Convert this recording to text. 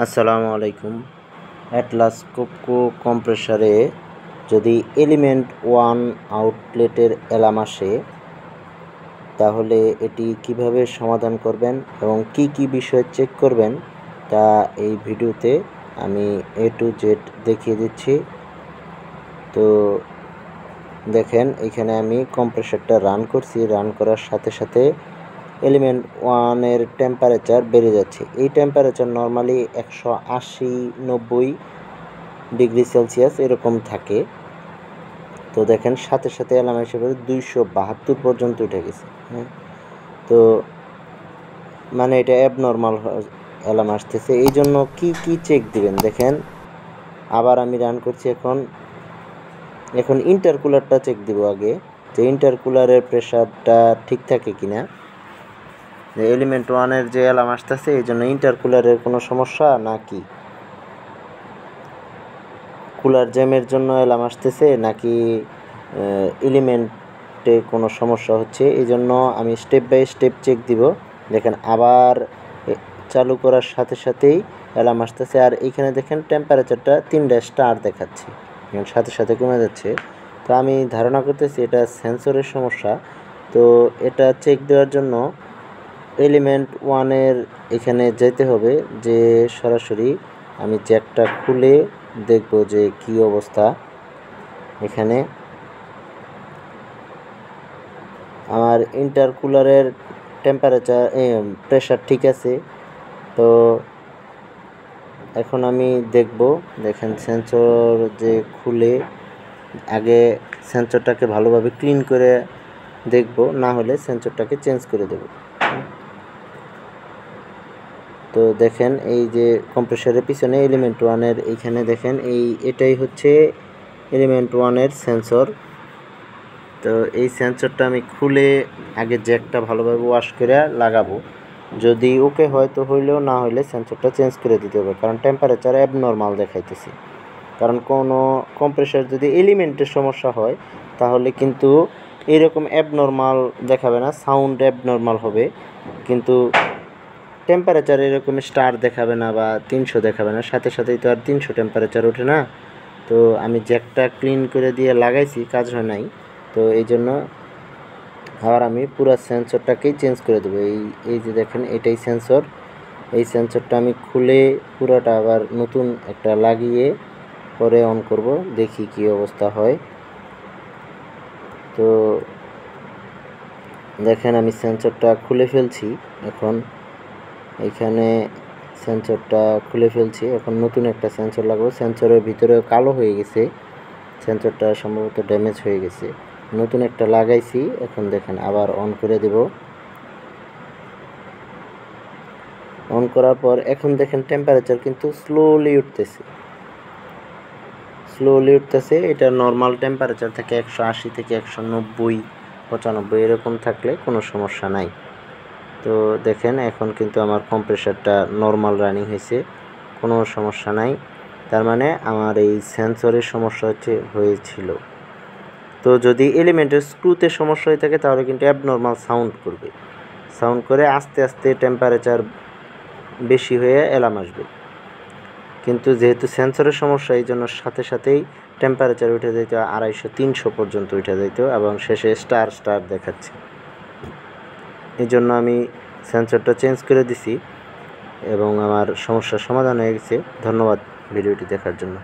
আসসালামু আলাইকুম। Atlas cocoa কম্প্রেসারে যদি এলিমেন্ট ওয়ান আউটলেটের অ্যালার্ম আসে, তাহলে এটি কিভাবে সমাধান করবেন এবং কি কি বিষয় চেক করবেন তা এই ভিডিওতে আমি A to Z দেখিয়ে দিচ্ছি। তো দেখেন, এখানে আমি কম্প্রেসারটা রান করছি। রান করার সাথে সাথে এলিমেন্ট ওয়ানের টেম্পারেচার বেড়ে যাচ্ছে। এই টেম্পারেচার নর্মালি 180-90 ডিগ্রি সেলসিয়াস এরকম থাকে। তো দেখেন, সাথে সাথে অ্যালার্ম হিসেবে 272 পর্যন্ত উঠে গেছে। তো মানে এটা অ্যাবনর্মাল অ্যালার্ম আসতেছে। এই জন্য কী কী চেক দিবেন দেখেন। আবার আমি রান করছি। এখন ইন্টারকুলারটা চেক দিব আগে, যে ইন্টারকুলারের প্রেশারটা ঠিক থাকে কিনা। যে এলিমেন্ট ওয়ানের যে অ্যালার্ম আসতেছে, এই জন্য ইন্টারকুলারের কোনো সমস্যা নাকি কুলার জ্যামের জন্য অ্যালার্ম আসতেছে, নাকি এলিমেন্টে কোনো সমস্যা হচ্ছে। এই জন্য আমি স্টেপ বাই স্টেপ চেক দিব। দেখেন, আবার চালু করার সাথে সাথেই অ্যালার্ম আসতেছে। আর এইখানে দেখেন টেম্পারেচারটা 3টা স্টার দেখাচ্ছে, সাথে সাথে কমে যাচ্ছে। তো আমি ধারণা করতেছি এটা সেন্সরের সমস্যা। তো এটা চেক দেওয়ার জন্য এলিমেন্ট ওয়ানের এখানে যেতে হবে, যে সরাসরি আমি জ্যাকটা খুলে দেখব যে কি অবস্থা। এখানে আমার ইন্টারকুলারের টেম্পারেচার প্রেশার ঠিক আছে। তো এখন আমি দেখব। দেখেন, সেন্সর যে খুলে আগে সেন্সরটাকে ভালোভাবে ক্লিন করে দেখব, না হলে সেন্সরটাকে চেঞ্জ করে দেব। তো দেখেন, এই যে কম্প্রেসারের পিছনে এলিমেন্ট ওয়ানের এইখানে দেখেন, এটাই হচ্ছে এলিমেন্ট ওয়ানের সেন্সর। তো এই সেন্সরটা আমি খুলে আগে জ্যাকটা ভালোভাবে ওয়াশ করে লাগাবো। যদি ওকে হয় তো হইলেও, না হইলে সেন্সরটা চেঞ্জ করে দিতে হবে, কারণ টেম্পারেচার অ্যাবনর্মাল দেখাইতেছে। কারণ কোনো কম্প্রেসার যদি এলিমেন্টের সমস্যা হয়, তাহলে কিন্তু এরকম অ্যাবনর্মাল দেখাবে না, সাউন্ড অ্যাবনর্মাল হবে, কিন্তু টেম্পারেচার এরকম স্টার দেখাবে না বা 300 দেখাবে না। সাথে সাথেই তো আর 300 টেম্পারেচার ওঠে না। তো আমি জ্যাকটা ক্লিন করে দিয়ে লাগাইছি, কাজ হয় নাই। তো এই জন্য আবার আমি পুরো সেন্সরটাকেই চেঞ্জ করে দেবো। এই যে দেখেন, এটাই সেন্সর। এই সেন্সরটা আমি খুলে পুরোটা আবার নতুন একটা লাগিয়ে পরে অন করব, দেখি কি অবস্থা হয়। তো দেখেন, আমি সেন্সরটা খুলে ফেলছি। এখন এখানে সেন্সরটা খুলে ফেলছি। এখন নতুন একটা সেন্সর লাগাবো। সেন্সরের ভিতরে কালো হয়ে গেছে, সেন্সরটা সম্ভবত ড্যামেজ হয়ে গেছে। নতুন একটা লাগাইছি। এখন দেখেন, আবার অন করে দেব। অন করার পর এখন দেখেন টেম্পারেচার কিন্তু স্লোলি উঠতেছে। এটা নর্মাল টেম্পারেচার থেকে 180 থেকে 190, 95 এরকম থাকলে কোনো সমস্যা নাই। তো দেখেন, এখন কিন্তু আমার কম্প্রেসারটা নর্মাল রানিং হয়েছে, কোনো সমস্যা নাই। তার মানে আমার এই সেন্সরের সমস্যা হয়েছিল। তো যদি এলিমেন্টের স্ক্রুতে সমস্যা হয়ে থাকে, তাহলে কিন্তু অ্যাবনর্মাল সাউন্ড করে আস্তে আস্তে টেম্পারেচার বেশি হয়ে অ্যালার্ম আসবে। কিন্তু যেহেতু সেন্সরের সমস্যা, এই জন্য সাথে সাথেই টেম্পারেচার উঠে যেত 250-300 পর্যন্ত উঠে যেত, এবং শেষে স্টার দেখাচ্ছে। এই জন্য আমি সেন্সরটা চেঞ্জ করে দিছি এবং আমার সমস্যার সমাধান হয়ে গেছে। ধন্যবাদ ভিডিওটি দেখার জন্য।